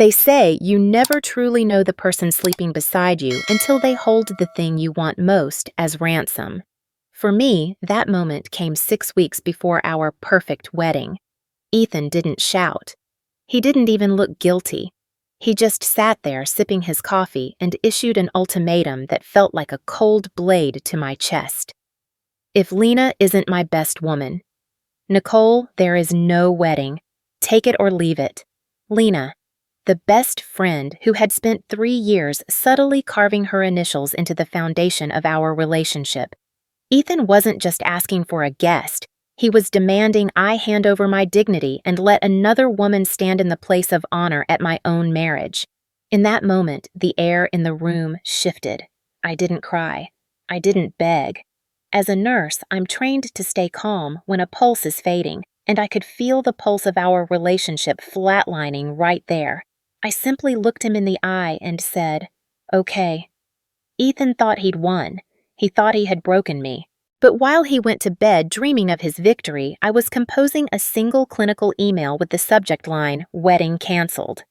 They say you never truly know the person sleeping beside you until they hold the thing you want most as ransom. For me, that moment came 6 weeks before our perfect wedding. Ethan didn't shout. He didn't even look guilty. He just sat there sipping his coffee and issued an ultimatum that felt like a cold blade to my chest. If Lena isn't my best woman, Nicole, there is no wedding. Take it or leave it. Lena, the best friend who had spent 3 years subtly carving her initials into the foundation of our relationship. Ethan wasn't just asking for a guest. He was demanding I hand over my dignity and let another woman stand in the place of honor at my own marriage. In that moment, the air in the room shifted. I didn't cry. I didn't beg. As a nurse, I'm trained to stay calm when a pulse is fading, and I could feel the pulse of our relationship flatlining right there. I simply looked him in the eye and said, "Okay." Ethan thought he'd won. He thought he had broken me. But while he went to bed dreaming of his victory, I was composing a single clinical email with the subject line, "Wedding Canceled."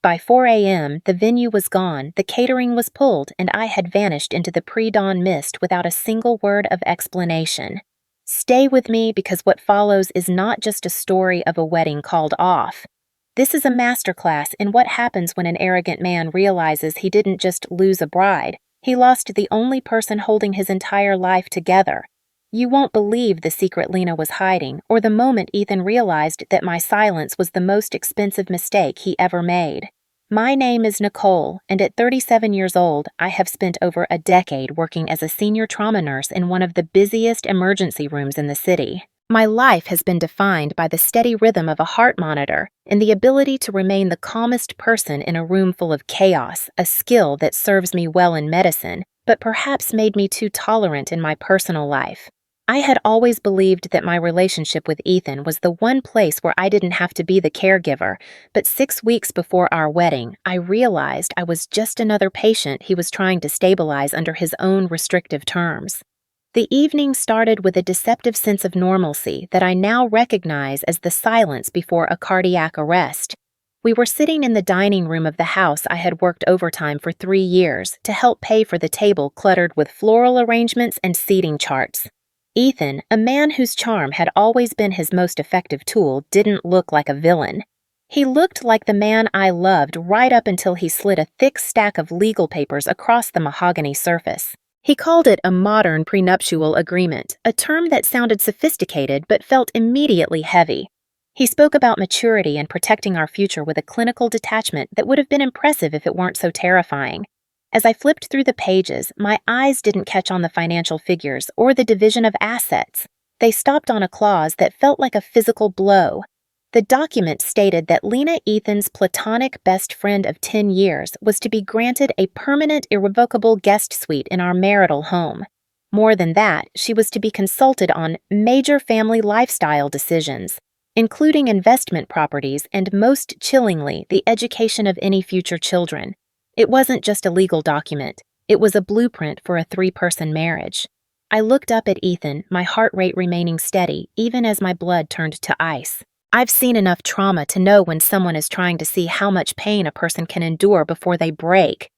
By 4 a.m., the venue was gone, the catering was pulled, and I had vanished into the pre-dawn mist without a single word of explanation. Stay with me because what follows is not just a story of a wedding called off. This is a masterclass in what happens when an arrogant man realizes he didn't just lose a bride, he lost the only person holding his entire life together. You won't believe the secret Lena was hiding, or the moment Ethan realized that my silence was the most expensive mistake he ever made. My name is Nicole, and at 37 years old, I have spent over a decade working as a senior trauma nurse in one of the busiest emergency rooms in the city. My life has been defined by the steady rhythm of a heart monitor and the ability to remain the calmest person in a room full of chaos, a skill that serves me well in medicine, but perhaps made me too tolerant in my personal life. I had always believed that my relationship with Ethan was the one place where I didn't have to be the caregiver, but 6 weeks before our wedding, I realized I was just another patient he was trying to stabilize under his own restrictive terms. The evening started with a deceptive sense of normalcy that I now recognize as the silence before a cardiac arrest. We were sitting in the dining room of the house I had worked overtime for 3 years to help pay for the table cluttered with floral arrangements and seating charts. Ethan, a man whose charm had always been his most effective tool, didn't look like a villain. He looked like the man I loved right up until he slid a thick stack of legal papers across the mahogany surface. He called it a modern prenuptial agreement, a term that sounded sophisticated but felt immediately heavy. He spoke about maturity and protecting our future with a clinical detachment that would have been impressive if it weren't so terrifying. As I flipped through the pages, my eyes didn't catch on the financial figures or the division of assets. They stopped on a clause that felt like a physical blow. The document stated that Lena Ethan's platonic best friend of 10 years was to be granted a permanent, irrevocable guest suite in our marital home. More than that, she was to be consulted on major family lifestyle decisions, including investment properties and, most chillingly, the education of any future children. It wasn't just a legal document. It was a blueprint for a 3-person marriage. I looked up at Ethan, my heart rate remaining steady, even as my blood turned to ice. I've seen enough trauma to know when someone is trying to see how much pain a person can endure before they break.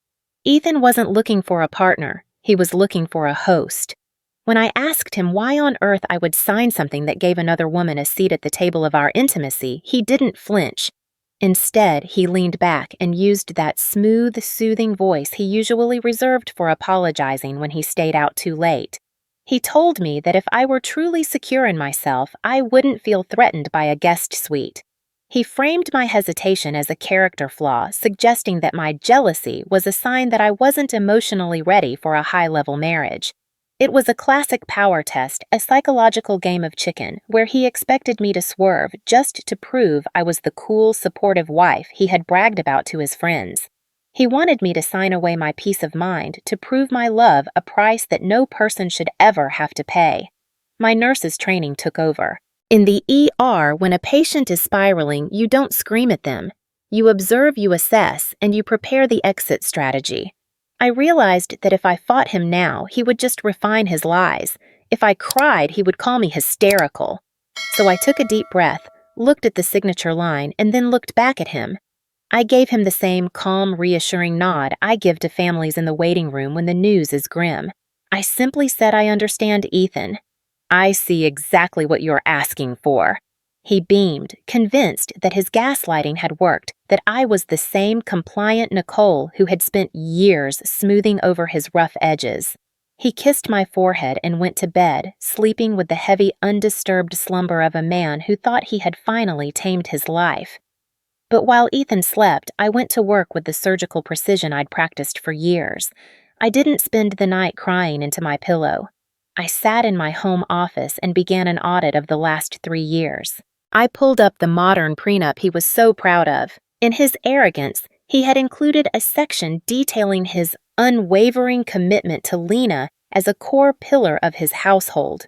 Ethan wasn't looking for a partner. He was looking for a host. When I asked him why on earth I would sign something that gave another woman a seat at the table of our intimacy, he didn't flinch. Instead, he leaned back and used that smooth, soothing voice he usually reserved for apologizing when he stayed out too late. He told me that if I were truly secure in myself, I wouldn't feel threatened by a guest suite. He framed my hesitation as a character flaw, suggesting that my jealousy was a sign that I wasn't emotionally ready for a high-level marriage. It was a classic power test, a psychological game of chicken, where he expected me to swerve just to prove I was the cool, supportive wife he had bragged about to his friends. He wanted me to sign away my peace of mind to prove my love a price that no person should ever have to pay. My nurse's training took over. In the ER, when a patient is spiraling, you don't scream at them. You observe, you assess, and you prepare the exit strategy. I realized that if I fought him now, he would just refine his lies. If I cried, he would call me hysterical. So I took a deep breath, looked at the signature line, and then looked back at him. I gave him the same calm, reassuring nod I give to families in the waiting room when the news is grim. I simply said I understand, Ethan. I see exactly what you're asking for. He beamed, convinced that his gaslighting had worked, that I was the same compliant Nicole who had spent years smoothing over his rough edges. He kissed my forehead and went to bed, sleeping with the heavy, undisturbed slumber of a man who thought he had finally tamed his life. But while Ethan slept, I went to work with the surgical precision I'd practiced for years. I didn't spend the night crying into my pillow. I sat in my home office and began an audit of the last 3 years. I pulled up the modern prenup he was so proud of. In his arrogance, he had included a section detailing his unwavering commitment to Lena as a core pillar of his household.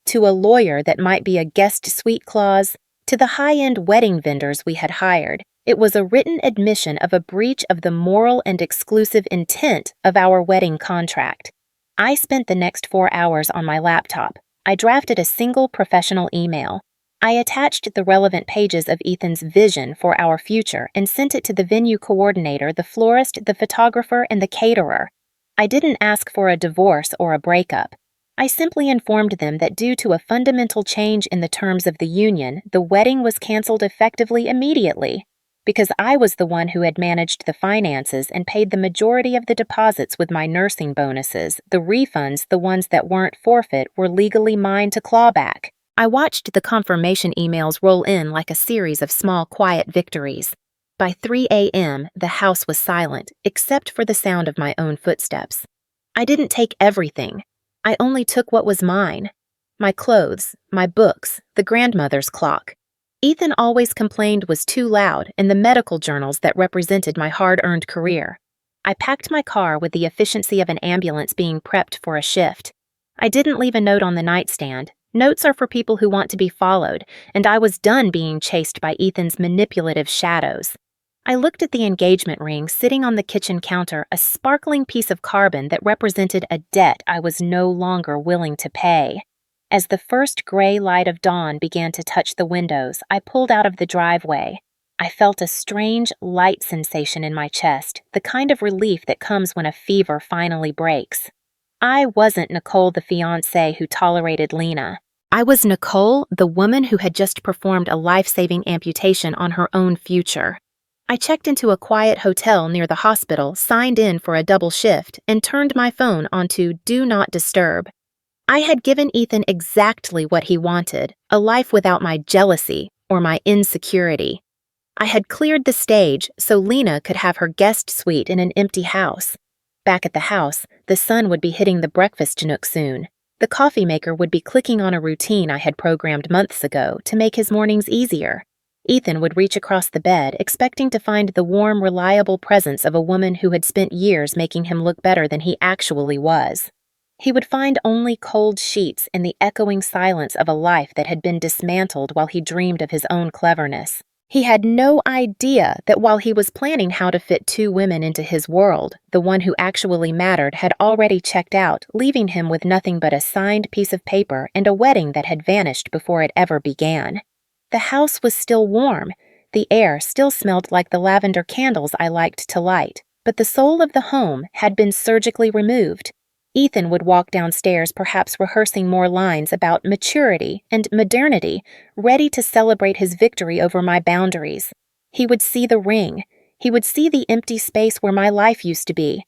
To a lawyer, that might be a guest suite clause. To the high-end wedding vendors we had hired, it was a written admission of a breach of the moral and exclusive intent of our wedding contract. I spent the next 4 hours on my laptop. I drafted a single professional email. I attached the relevant pages of Ethan's vision for our future and sent it to the venue coordinator, the florist, the photographer, and the caterer. I didn't ask for a divorce or a breakup. I simply informed them that due to a fundamental change in the terms of the union, the wedding was canceled effectively immediately. Because I was the one who had managed the finances and paid the majority of the deposits with my nursing bonuses, the refunds, the ones that weren't forfeit, were legally mine to claw back. I watched the confirmation emails roll in like a series of small, quiet victories. By 3 a.m., the house was silent, except for the sound of my own footsteps. I didn't take everything. I only took what was mine. My clothes, my books, the grandmother's clock. Ethan always complained was too loud, and the medical journals that represented my hard-earned career. I packed my car with the efficiency of an ambulance being prepped for a shift. I didn't leave a note on the nightstand. Notes are for people who want to be followed, and I was done being chased by Ethan's manipulative shadows. I looked at the engagement ring sitting on the kitchen counter, a sparkling piece of carbon that represented a debt I was no longer willing to pay. As the first gray light of dawn began to touch the windows, I pulled out of the driveway. I felt a strange, light sensation in my chest, the kind of relief that comes when a fever finally breaks. I wasn't Nicole, the fiancé who tolerated Lena. I was Nicole, the woman who had just performed a life-saving amputation on her own future. I checked into a quiet hotel near the hospital, signed in for a double shift, and turned my phone onto Do Not Disturb. I had given Ethan exactly what he wanted, a life without my jealousy or my insecurity. I had cleared the stage so Lena could have her guest suite in an empty house. Back at the house, the sun would be hitting the breakfast nook soon. The coffee maker would be clicking on a routine I had programmed months ago to make his mornings easier. Ethan would reach across the bed, expecting to find the warm, reliable presence of a woman who had spent years making him look better than he actually was. He would find only cold sheets in the echoing silence of a life that had been dismantled while he dreamed of his own cleverness. He had no idea that while he was planning how to fit 2 women into his world, the one who actually mattered had already checked out, leaving him with nothing but a signed piece of paper and a wedding that had vanished before it ever began. The house was still warm. The air still smelled like the lavender candles I liked to light, but the soul of the home had been surgically removed. Ethan would walk downstairs, perhaps rehearsing more lines about maturity and modernity, ready to celebrate his victory over my boundaries. He would see the ring. He would see the empty space where my life used to be.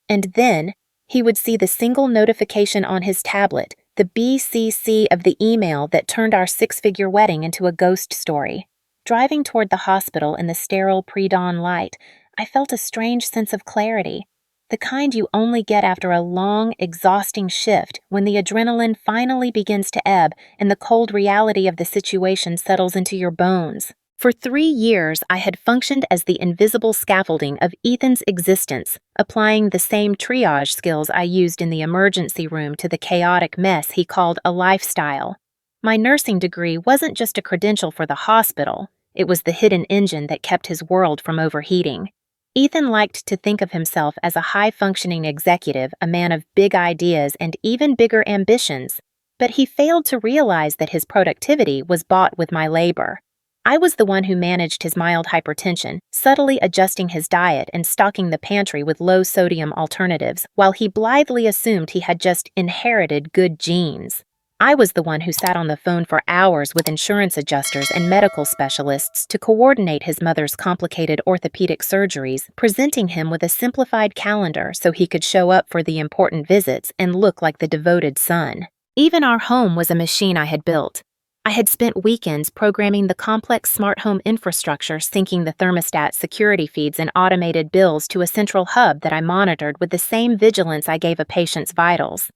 And then he would see the single notification on his tablet, the BCC of the email that turned our 6-figure wedding into a ghost story. Driving toward the hospital in the sterile pre-dawn light, I felt a strange sense of clarity. The kind you only get after a long, exhausting shift when the adrenaline finally begins to ebb and the cold reality of the situation settles into your bones. For 3 years, I had functioned as the invisible scaffolding of Ethan's existence, applying the same triage skills I used in the emergency room to the chaotic mess he called a lifestyle. My nursing degree wasn't just a credential for the hospital, it was the hidden engine that kept his world from overheating. Ethan liked to think of himself as a high-functioning executive, a man of big ideas and even bigger ambitions, but he failed to realize that his productivity was bought with my labor. I was the one who managed his mild hypertension, subtly adjusting his diet and stocking the pantry with low-sodium alternatives, while he blithely assumed he had just inherited good genes. I was the one who sat on the phone for hours with insurance adjusters and medical specialists to coordinate his mother's complicated orthopedic surgeries, presenting him with a simplified calendar so he could show up for the important visits and look like the devoted son. Even our home was a machine I had built. I had spent weekends programming the complex smart home infrastructure, syncing the thermostat, security feeds, and automated bills to a central hub that I monitored with the same vigilance I gave a patient's vitals.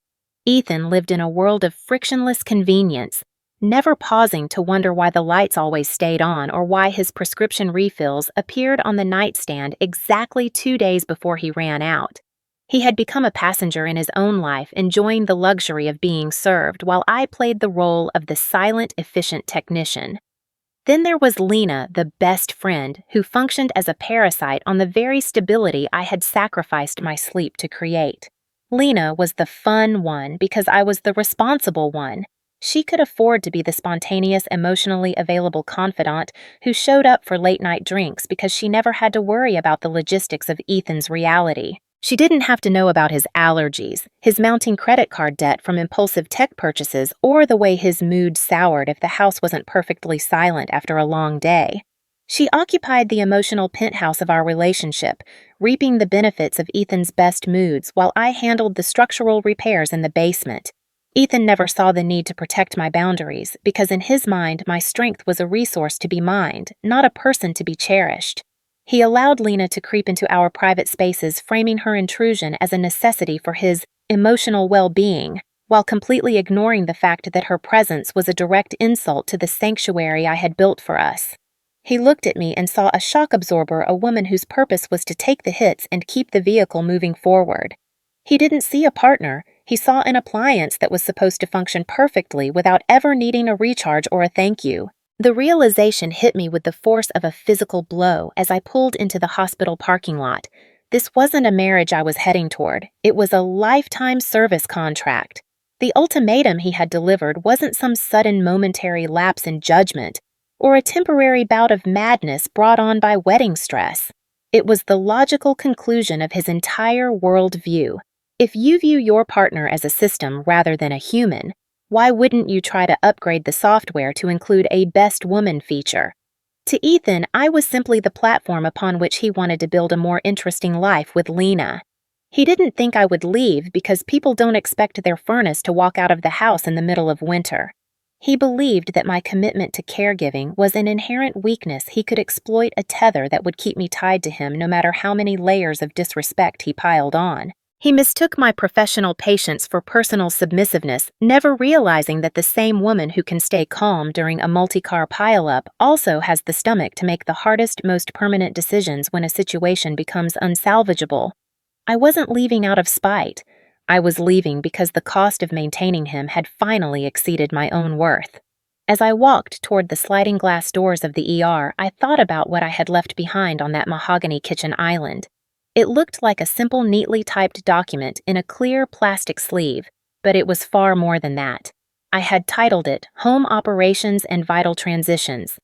Ethan lived in a world of frictionless convenience, never pausing to wonder why the lights always stayed on or why his prescription refills appeared on the nightstand exactly 2 days before he ran out. He had become a passenger in his own life, enjoying the luxury of being served, while I played the role of the silent, efficient technician. Then there was Lena, the best friend, who functioned as a parasite on the very stability I had sacrificed my sleep to create. Lena was the fun one because I was the responsible one. She could afford to be the spontaneous, emotionally available confidant who showed up for late-night drinks because she never had to worry about the logistics of Ethan's reality. She didn't have to know about his allergies, his mounting credit card debt from impulsive tech purchases, or the way his mood soured if the house wasn't perfectly silent after a long day. She occupied the emotional penthouse of our relationship, reaping the benefits of Ethan's best moods while I handled the structural repairs in the basement. Ethan never saw the need to protect my boundaries because in his mind my strength was a resource to be mined, not a person to be cherished. He allowed Lena to creep into our private spaces, framing her intrusion as a necessity for his emotional well-being, while completely ignoring the fact that her presence was a direct insult to the sanctuary I had built for us. He looked at me and saw a shock absorber, a woman whose purpose was to take the hits and keep the vehicle moving forward. He didn't see a partner, he saw an appliance that was supposed to function perfectly without ever needing a recharge or a thank you. The realization hit me with the force of a physical blow as I pulled into the hospital parking lot. This wasn't a marriage I was heading toward. It was a lifetime service contract. The ultimatum he had delivered wasn't some sudden momentary lapse in judgment or a temporary bout of madness brought on by wedding stress. It was the logical conclusion of his entire worldview. If you view your partner as a system rather than a human, why wouldn't you try to upgrade the software to include a best woman feature? To Ethan, I was simply the platform upon which he wanted to build a more interesting life with Lena. He didn't think I would leave because people don't expect their furnace to walk out of the house in the middle of winter. He believed that my commitment to caregiving was an inherent weakness he could exploit, a tether that would keep me tied to him no matter how many layers of disrespect he piled on. He mistook my professional patience for personal submissiveness, never realizing that the same woman who can stay calm during a multi-car pileup also has the stomach to make the hardest, most permanent decisions when a situation becomes unsalvageable. I wasn't leaving out of spite. I was leaving because the cost of maintaining him had finally exceeded my own worth. As I walked toward the sliding glass doors of the ER, I thought about what I had left behind on that mahogany kitchen island. It looked like a simple, neatly typed document in a clear plastic sleeve, but it was far more than that. I had titled it Home Operations and Vital Transitions,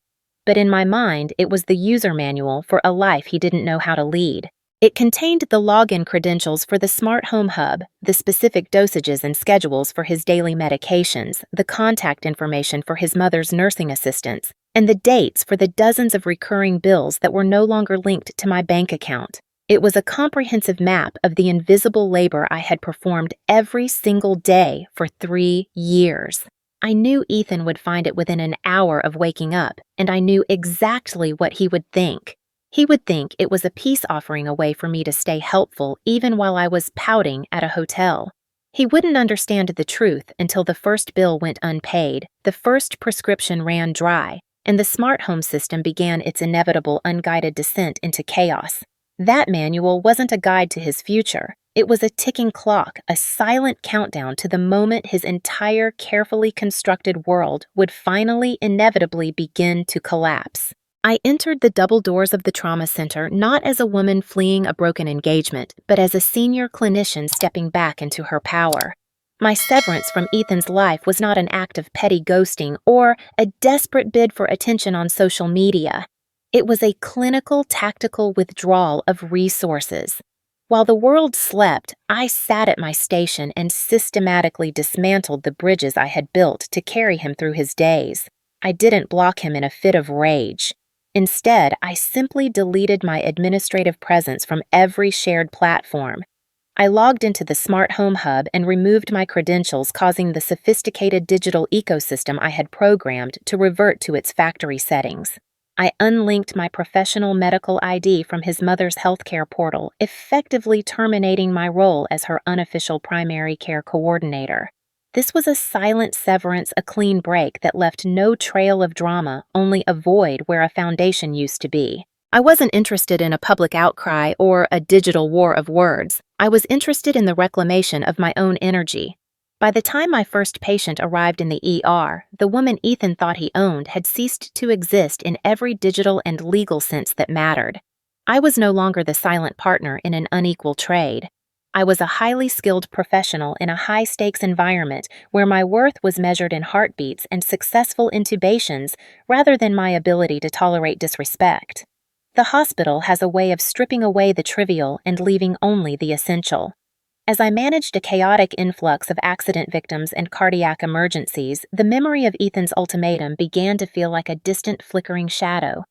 but in my mind it was the user manual for a life he didn't know how to lead. It contained the login credentials for the Smart Home Hub, the specific dosages and schedules for his daily medications, the contact information for his mother's nursing assistants, and the dates for the dozens of recurring bills that were no longer linked to my bank account. It was a comprehensive map of the invisible labor I had performed every single day for 3 years. I knew Ethan would find it within an hour of waking up, and I knew exactly what he would think. He would think it was a peace offering, a way for me to stay helpful even while I was pouting at a hotel. He wouldn't understand the truth until the first bill went unpaid, the first prescription ran dry, and the smart home system began its inevitable unguided descent into chaos. That manual wasn't a guide to his future. It was a ticking clock, a silent countdown to the moment his entire carefully constructed world would finally inevitably begin to collapse. I entered the double doors of the trauma center not as a woman fleeing a broken engagement, but as a senior clinician stepping back into her power. My severance from Ethan's life was not an act of petty ghosting or a desperate bid for attention on social media. It was a clinical, tactical withdrawal of resources. While the world slept, I sat at my station and systematically dismantled the bridges I had built to carry him through his days. I didn't block him in a fit of rage. Instead, I simply deleted my administrative presence from every shared platform. I logged into the Smart Home Hub and removed my credentials, causing the sophisticated digital ecosystem I had programmed to revert to its factory settings. I unlinked my professional medical ID from his mother's healthcare portal, effectively terminating my role as her unofficial primary care coordinator. This was a silent severance, a clean break that left no trail of drama, only a void where a foundation used to be. I wasn't interested in a public outcry or a digital war of words. I was interested in the reclamation of my own energy. By the time my first patient arrived in the ER, the woman Ethan thought he owned had ceased to exist in every digital and legal sense that mattered. I was no longer the silent partner in an unequal trade. I was a highly skilled professional in a high-stakes environment where my worth was measured in heartbeats and successful intubations rather than my ability to tolerate disrespect. The hospital has a way of stripping away the trivial and leaving only the essential. As I managed a chaotic influx of accident victims and cardiac emergencies, the memory of Ethan's ultimatum began to feel like a distant, flickering shadow.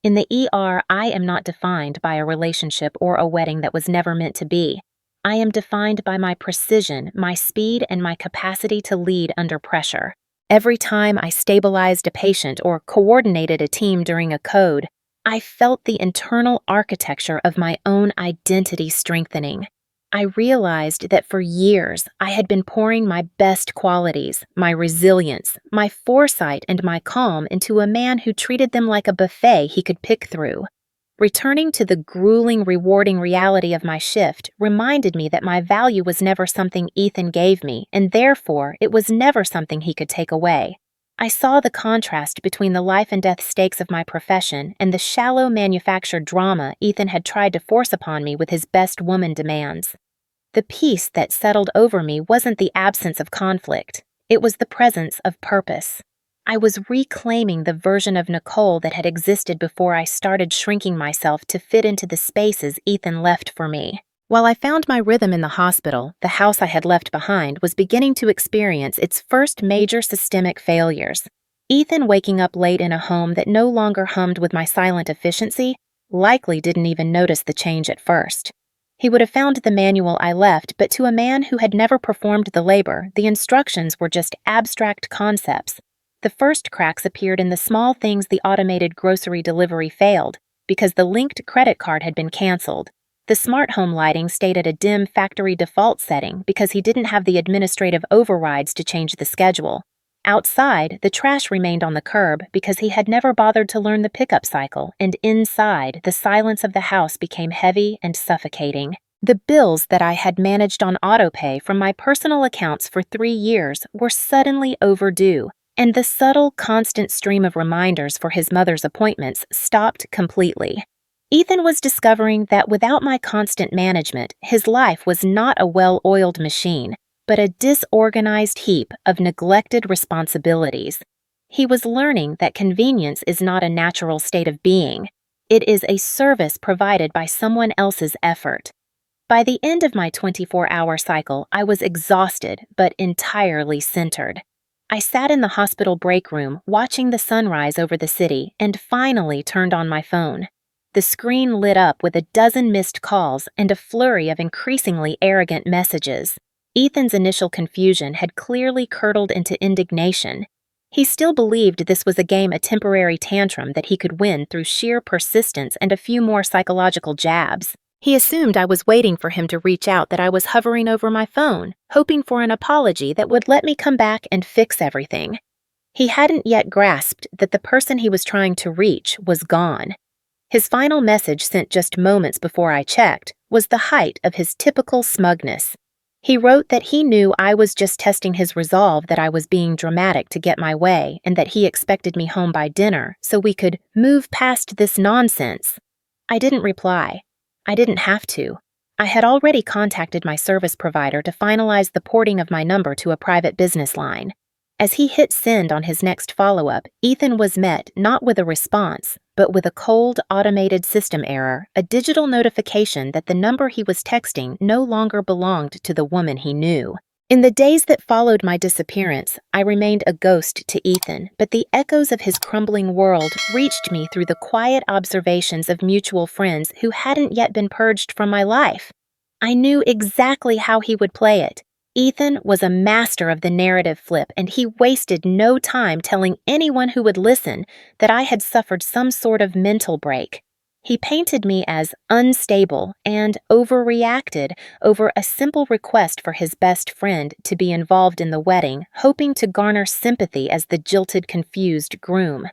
In the ER, I am not defined by a relationship or a wedding that was never meant to be. I am defined by my precision, my speed, and my capacity to lead under pressure. Every time I stabilized a patient or coordinated a team during a code, I felt the internal architecture of my own identity strengthening. I realized that for years I had been pouring my best qualities, my resilience, my foresight, and my calm into a man who treated them like a buffet he could pick through. Returning to the grueling, rewarding reality of my shift reminded me that my value was never something Ethan gave me, and therefore it was never something he could take away. I saw the contrast between the life and death stakes of my profession and the shallow manufactured drama Ethan had tried to force upon me with his best woman demands. The peace that settled over me wasn't the absence of conflict, it was the presence of purpose. I was reclaiming the version of Nicole that had existed before I started shrinking myself to fit into the spaces Ethan left for me. While I found my rhythm in the hospital, the house I had left behind was beginning to experience its first major systemic failures. Ethan waking up late in a home that no longer hummed with my silent efficiency likely didn't even notice the change at first. He would have found the manual I left, but to a man who had never performed the labor, the instructions were just abstract concepts. The first cracks appeared in the small things the automated grocery delivery failed, because the linked credit card had been canceled. The smart home lighting stayed at a dim factory default setting because he didn't have the administrative overrides to change the schedule. Outside, the trash remained on the curb because he had never bothered to learn the pickup cycle, and inside, the silence of the house became heavy and suffocating. The bills that I had managed on autopay from my personal accounts for 3 years were suddenly overdue, and the subtle, constant stream of reminders for his mother's appointments stopped completely. Ethan was discovering that without my constant management, his life was not a well-oiled machine, but a disorganized heap of neglected responsibilities. He was learning that convenience is not a natural state of being. It is a service provided by someone else's effort. By the end of my 24-hour cycle, I was exhausted but entirely centered. I sat in the hospital break room watching the sunrise over the city and finally turned on my phone. The screen lit up with a dozen missed calls and a flurry of increasingly arrogant messages. Ethan's initial confusion had clearly curdled into indignation. He still believed this was a temporary tantrum that he could win through sheer persistence and a few more psychological jabs. He assumed I was waiting for him to reach out, that I was hovering over my phone, hoping for an apology that would let me come back and fix everything. He hadn't yet grasped that the person he was trying to reach was gone. His final message, sent just moments before I checked, was the height of his typical smugness. He wrote that he knew I was just testing his resolve, that I was being dramatic to get my way, and that he expected me home by dinner so we could move past this nonsense. I didn't reply. I didn't have to. I had already contacted my service provider to finalize the porting of my number to a private business line. As he hit send on his next follow-up, Ethan was met not with a response, but with a cold, automated system error, a digital notification that the number he was texting no longer belonged to the woman he knew. In the days that followed my disappearance, I remained a ghost to Ethan, but the echoes of his crumbling world reached me through the quiet observations of mutual friends who hadn't yet been purged from my life. I knew exactly how he would play it. Ethan was a master of the narrative flip, and he wasted no time telling anyone who would listen that I had suffered some sort of mental break. He painted me as unstable and overreacted over a simple request for his best friend to be involved in the wedding, hoping to garner sympathy as the jilted, confused groom.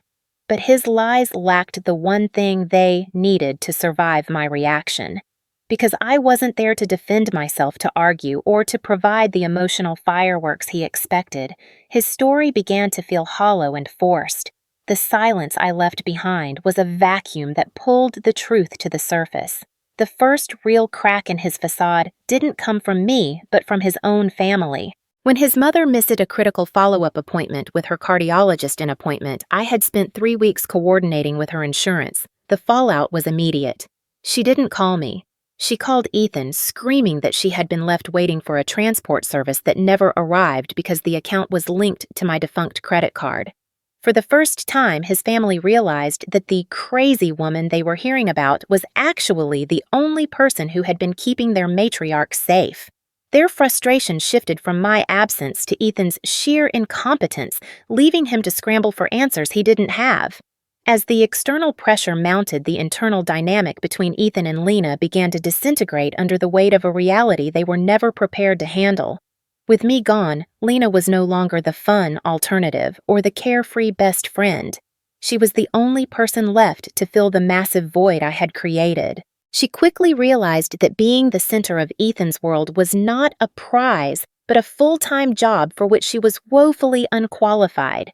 But his lies lacked the one thing they needed to survive my reaction. Because I wasn't there to defend myself, to argue, or to provide the emotional fireworks he expected, his story began to feel hollow and forced. The silence I left behind was a vacuum that pulled the truth to the surface. The first real crack in his facade didn't come from me, but from his own family. When his mother missed a critical follow-up appointment with her cardiologist I had spent 3 weeks coordinating with her insurance. The fallout was immediate. She didn't call me. She called Ethan, screaming that she had been left waiting for a transport service that never arrived because the account was linked to my defunct credit card. For the first time, his family realized that the crazy woman they were hearing about was actually the only person who had been keeping their matriarch safe. Their frustration shifted from my absence to Ethan's sheer incompetence, leaving him to scramble for answers he didn't have. As the external pressure mounted, the internal dynamic between Ethan and Lena began to disintegrate under the weight of a reality they were never prepared to handle. With me gone, Lena was no longer the fun alternative or the carefree best friend. She was the only person left to fill the massive void I had created. She quickly realized that being the center of Ethan's world was not a prize, but a full-time job for which she was woefully unqualified.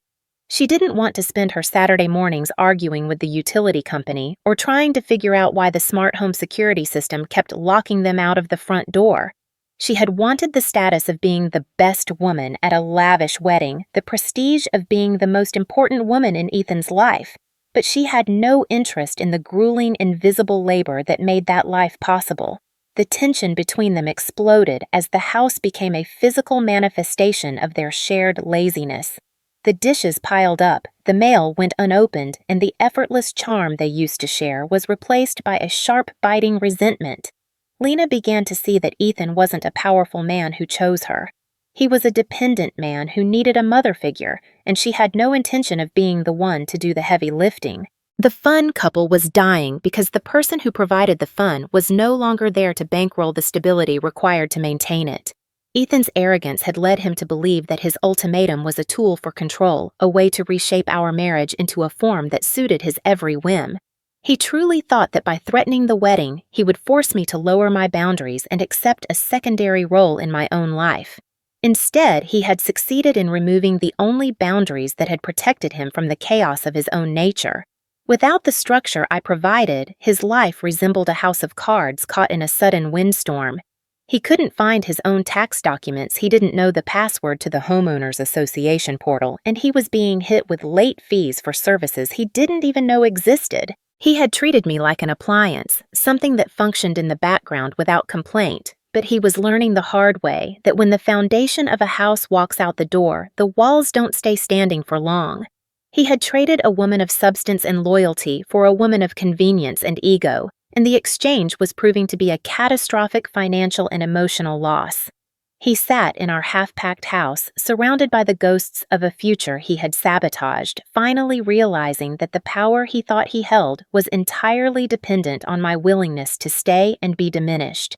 She didn't want to spend her Saturday mornings arguing with the utility company or trying to figure out why the smart home security system kept locking them out of the front door. She had wanted the status of being the best woman at a lavish wedding, the prestige of being the most important woman in Ethan's life, but she had no interest in the grueling, invisible labor that made that life possible. The tension between them exploded as the house became a physical manifestation of their shared laziness. The dishes piled up, the mail went unopened, and the effortless charm they used to share was replaced by a sharp, biting resentment. Lena began to see that Ethan wasn't a powerful man who chose her. He was a dependent man who needed a mother figure, and she had no intention of being the one to do the heavy lifting. The fun couple was dying because the person who provided the fun was no longer there to bankroll the stability required to maintain it. Ethan's arrogance had led him to believe that his ultimatum was a tool for control, a way to reshape our marriage into a form that suited his every whim. He truly thought that by threatening the wedding, he would force me to lower my boundaries and accept a secondary role in my own life. Instead, he had succeeded in removing the only boundaries that had protected him from the chaos of his own nature. Without the structure I provided, his life resembled a house of cards caught in a sudden windstorm. He couldn't find his own tax documents, he didn't know the password to the homeowners association portal, and he was being hit with late fees for services he didn't even know existed. He had treated me like an appliance, something that functioned in the background without complaint, but he was learning the hard way that when the foundation of a house walks out the door, the walls don't stay standing for long. He had traded a woman of substance and loyalty for a woman of convenience and ego, and the exchange was proving to be a catastrophic financial and emotional loss. He sat in our half-packed house, surrounded by the ghosts of a future he had sabotaged, finally realizing that the power he thought he held was entirely dependent on my willingness to stay and be diminished.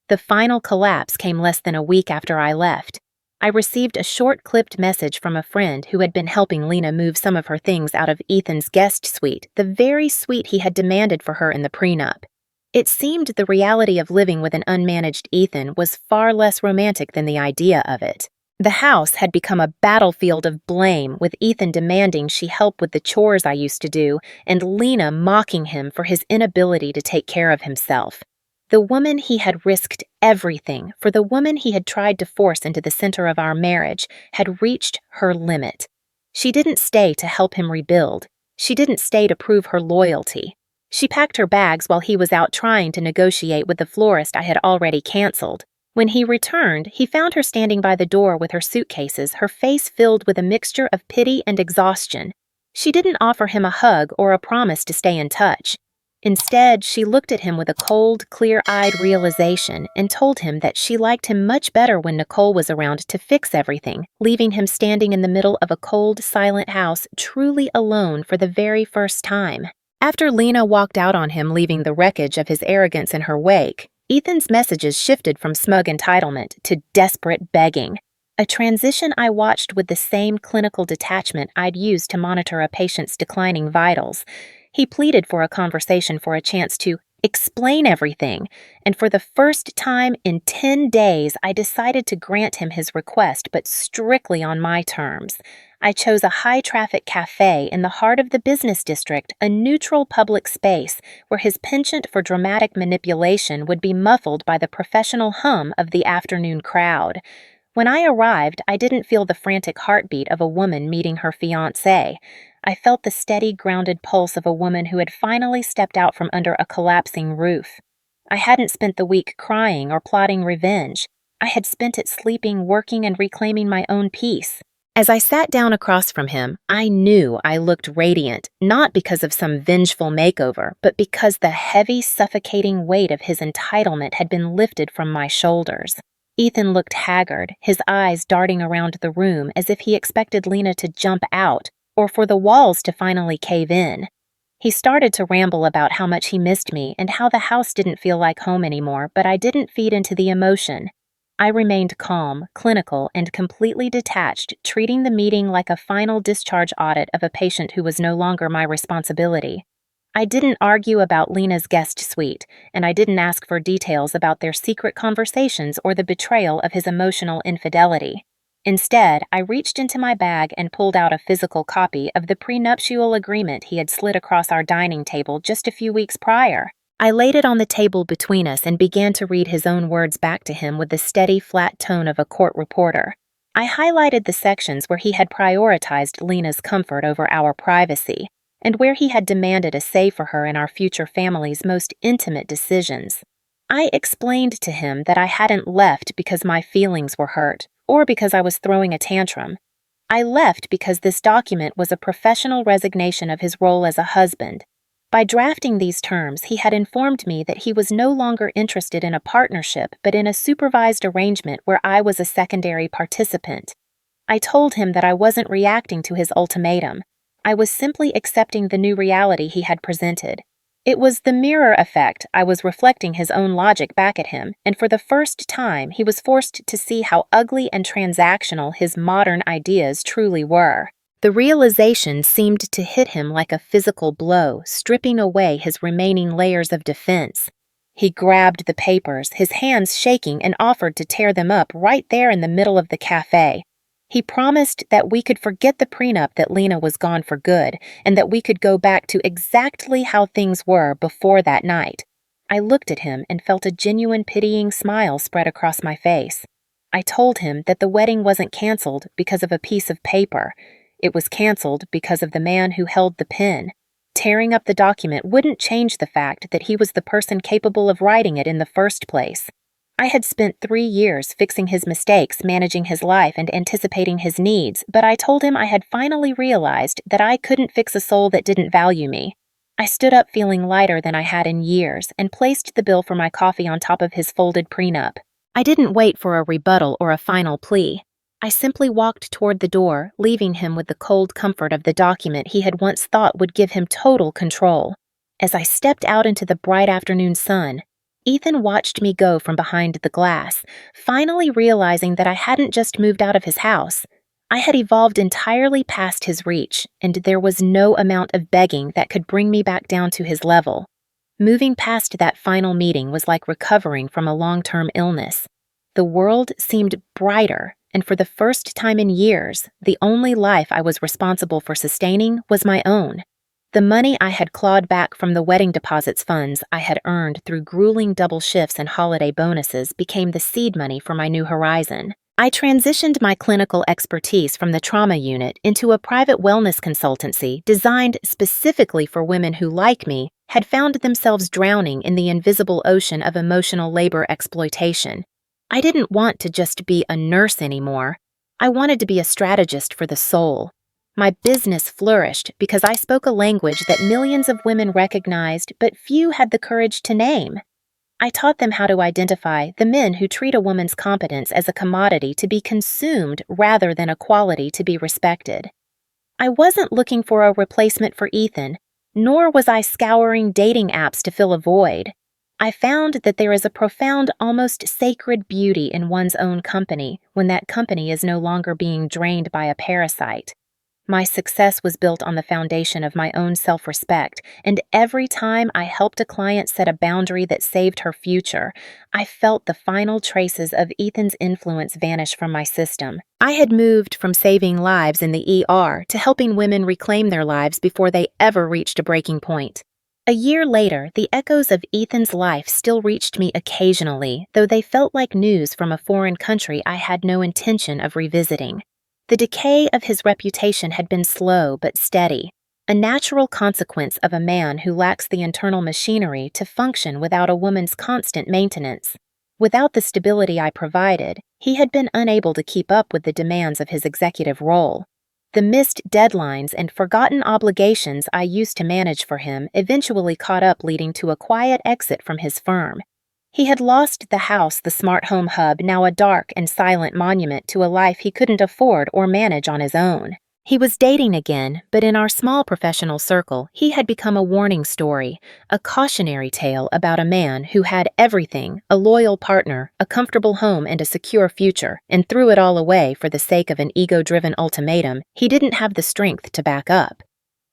The final collapse came less than a week after I left. I received a short-clipped message from a friend who had been helping Lena move some of her things out of Ethan's guest suite, the very suite he had demanded for her in the prenup. It seemed the reality of living with an unmanaged Ethan was far less romantic than the idea of it. The house had become a battlefield of blame, with Ethan demanding she help with the chores I used to do, and Lena mocking him for his inability to take care of himself. The woman he had risked everything for, the woman he had tried to force into the center of our marriage, had reached her limit. She didn't stay to help him rebuild. She didn't stay to prove her loyalty. She packed her bags while he was out trying to negotiate with the florist I had already canceled. When he returned, he found her standing by the door with her suitcases, her face filled with a mixture of pity and exhaustion. She didn't offer him a hug or a promise to stay in touch. Instead, she looked at him with a cold, clear-eyed realization and told him that she liked him much better when Nicole was around to fix everything, leaving him standing in the middle of a cold, silent house, truly alone for the very first time. After Lena walked out on him, leaving the wreckage of his arrogance in her wake, Ethan's messages shifted from smug entitlement to desperate begging, a transition I watched with the same clinical detachment I'd used to monitor a patient's declining vitals. He pleaded for a conversation, for a chance to explain everything, and for the first time in 10 days, I decided to grant him his request, but strictly on my terms. I chose a high-traffic cafe in the heart of the business district, a neutral public space where his penchant for dramatic manipulation would be muffled by the professional hum of the afternoon crowd. When I arrived, I didn't feel the frantic heartbeat of a woman meeting her fiancé. I felt the steady, grounded pulse of a woman who had finally stepped out from under a collapsing roof. I hadn't spent the week crying or plotting revenge. I had spent it sleeping, working, and reclaiming my own peace. As I sat down across from him, I knew I looked radiant, not because of some vengeful makeover, but because the heavy, suffocating weight of his entitlement had been lifted from my shoulders. Ethan looked haggard, his eyes darting around the room as if he expected Lena to jump out, or for the walls to finally cave in. He started to ramble about how much he missed me and how the house didn't feel like home anymore, but I didn't feed into the emotion. I remained calm, clinical, and completely detached, treating the meeting like a final discharge audit of a patient who was no longer my responsibility. I didn't argue about Lena's guest suite, and I didn't ask for details about their secret conversations or the betrayal of his emotional infidelity. Instead, I reached into my bag and pulled out a physical copy of the prenuptial agreement he had slid across our dining table just a few weeks prior. I laid it on the table between us and began to read his own words back to him with the steady, flat tone of a court reporter. I highlighted the sections where he had prioritized Lena's comfort over our privacy, and where he had demanded a say for her in our future family's most intimate decisions. I explained to him that I hadn't left because my feelings were hurt, or because I was throwing a tantrum. I left because this document was a professional resignation of his role as a husband. By drafting these terms, he had informed me that he was no longer interested in a partnership, but in a supervised arrangement where I was a secondary participant. I told him that I wasn't reacting to his ultimatum. I was simply accepting the new reality he had presented. It was the mirror effect. I was reflecting his own logic back at him, and for the first time, he was forced to see how ugly and transactional his modern ideas truly were. The realization seemed to hit him like a physical blow, stripping away his remaining layers of defense. He grabbed the papers, his hands shaking, and offered to tear them up right there in the middle of the cafe. He promised that we could forget the prenup, that Lena was gone for good, and that we could go back to exactly how things were before that night. I looked at him and felt a genuine pitying smile spread across my face. I told him that the wedding wasn't canceled because of a piece of paper. It was canceled because of the man who held the pen. Tearing up the document wouldn't change the fact that he was the person capable of writing it in the first place. I had spent 3 years fixing his mistakes, managing his life, and anticipating his needs, but I told him I had finally realized that I couldn't fix a soul that didn't value me. I stood up feeling lighter than I had in years and placed the bill for my coffee on top of his folded prenup. I didn't wait for a rebuttal or a final plea. I simply walked toward the door, leaving him with the cold comfort of the document he had once thought would give him total control. As I stepped out into the bright afternoon sun, Ethan watched me go from behind the glass, finally realizing that I hadn't just moved out of his house. I had evolved entirely past his reach, and there was no amount of begging that could bring me back down to his level. Moving past that final meeting was like recovering from a long-term illness. The world seemed brighter, and for the first time in years, the only life I was responsible for sustaining was my own. The money I had clawed back from the wedding deposits funds I had earned through grueling double shifts and holiday bonuses became the seed money for my new horizon. I transitioned my clinical expertise from the trauma unit into a private wellness consultancy designed specifically for women who, like me, had found themselves drowning in the invisible ocean of emotional labor exploitation. I didn't want to just be a nurse anymore. I wanted to be a strategist for the soul. My business flourished because I spoke a language that millions of women recognized but few had the courage to name. I taught them how to identify the men who treat a woman's competence as a commodity to be consumed rather than a quality to be respected. I wasn't looking for a replacement for Ethan, nor was I scouring dating apps to fill a void. I found that there is a profound, almost sacred beauty in one's own company when that company is no longer being drained by a parasite. My success was built on the foundation of my own self-respect, and every time I helped a client set a boundary that saved her future, I felt the final traces of Ethan's influence vanish from my system. I had moved from saving lives in the ER to helping women reclaim their lives before they ever reached a breaking point. A year later, the echoes of Ethan's life still reached me occasionally, though they felt like news from a foreign country I had no intention of revisiting. The decay of his reputation had been slow but steady, a natural consequence of a man who lacks the internal machinery to function without a woman's constant maintenance. Without the stability I provided, he had been unable to keep up with the demands of his executive role. The missed deadlines and forgotten obligations I used to manage for him eventually caught up, leading to a quiet exit from his firm. He had lost the house, the smart home hub, now a dark and silent monument to a life he couldn't afford or manage on his own. He was dating again, but in our small professional circle, he had become a warning story, a cautionary tale about a man who had everything, a loyal partner, a comfortable home, and a secure future, and threw it all away for the sake of an ego-driven ultimatum he didn't have the strength to back up.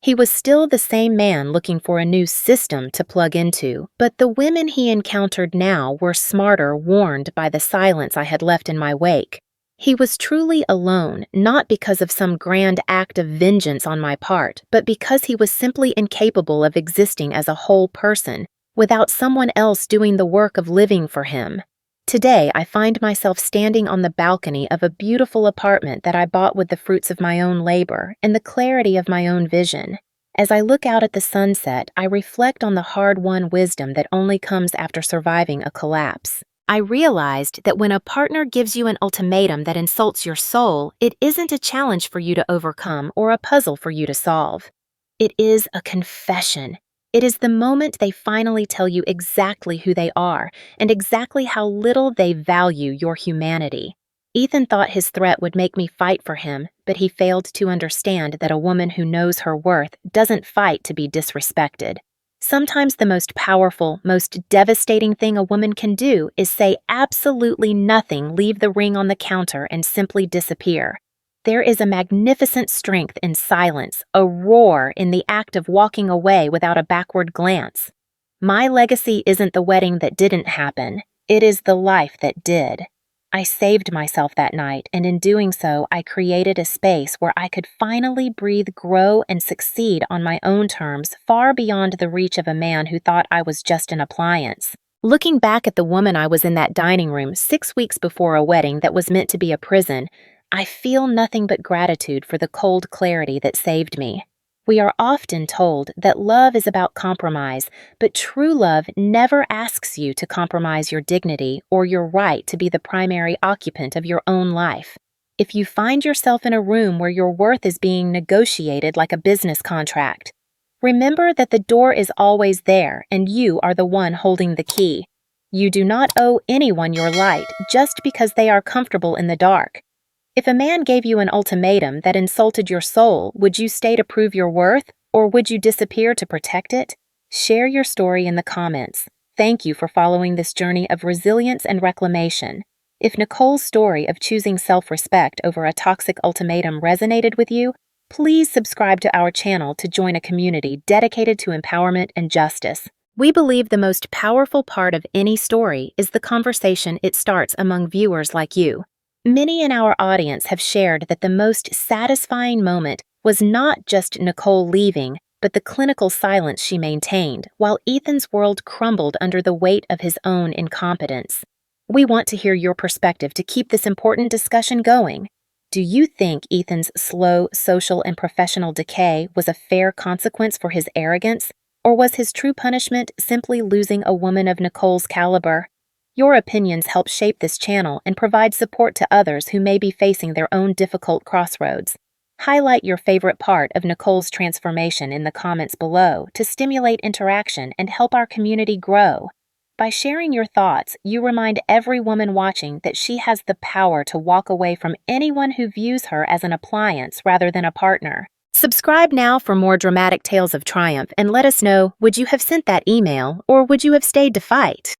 He was still the same man looking for a new system to plug into, but the women he encountered now were smarter, warned by the silence I had left in my wake. He was truly alone, not because of some grand act of vengeance on my part, but because he was simply incapable of existing as a whole person, without someone else doing the work of living for him. Today, I find myself standing on the balcony of a beautiful apartment that I bought with the fruits of my own labor and the clarity of my own vision. As I look out at the sunset, I reflect on the hard-won wisdom that only comes after surviving a collapse. I realized that when a partner gives you an ultimatum that insults your soul, it isn't a challenge for you to overcome or a puzzle for you to solve. It is a confession. It is the moment they finally tell you exactly who they are and exactly how little they value your humanity. Ethan thought his threat would make me fight for him, but he failed to understand that a woman who knows her worth doesn't fight to be disrespected. Sometimes the most powerful, most devastating thing a woman can do is say absolutely nothing, leave the ring on the counter, and simply disappear. There is a magnificent strength in silence, a roar in the act of walking away without a backward glance. My legacy isn't the wedding that didn't happen, it is the life that did. I saved myself that night, and in doing so, I created a space where I could finally breathe, grow, and succeed on my own terms, far beyond the reach of a man who thought I was just an appliance. Looking back at the woman I was in that dining room 6 weeks before a wedding that was meant to be a prison, I feel nothing but gratitude for the cold clarity that saved me. We are often told that love is about compromise, but true love never asks you to compromise your dignity or your right to be the primary occupant of your own life. If you find yourself in a room where your worth is being negotiated like a business contract, remember that the door is always there and you are the one holding the key. You do not owe anyone your light just because they are comfortable in the dark. If a man gave you an ultimatum that insulted your soul, would you stay to prove your worth, or would you disappear to protect it? Share your story in the comments. Thank you for following this journey of resilience and reclamation. If Nicole's story of choosing self-respect over a toxic ultimatum resonated with you, please subscribe to our channel to join a community dedicated to empowerment and justice. We believe the most powerful part of any story is the conversation it starts among viewers like you. Many in our audience have shared that the most satisfying moment was not just Nicole leaving, but the clinical silence she maintained, while Ethan's world crumbled under the weight of his own incompetence. We want to hear your perspective to keep this important discussion going. Do you think Ethan's slow social and professional decay was a fair consequence for his arrogance, or was his true punishment simply losing a woman of Nicole's caliber? Your opinions help shape this channel and provide support to others who may be facing their own difficult crossroads. Highlight your favorite part of Nicole's transformation in the comments below to stimulate interaction and help our community grow. By sharing your thoughts, you remind every woman watching that she has the power to walk away from anyone who views her as an appliance rather than a partner. Subscribe now for more dramatic tales of triumph and let us know, would you have sent that email or would you have stayed to fight?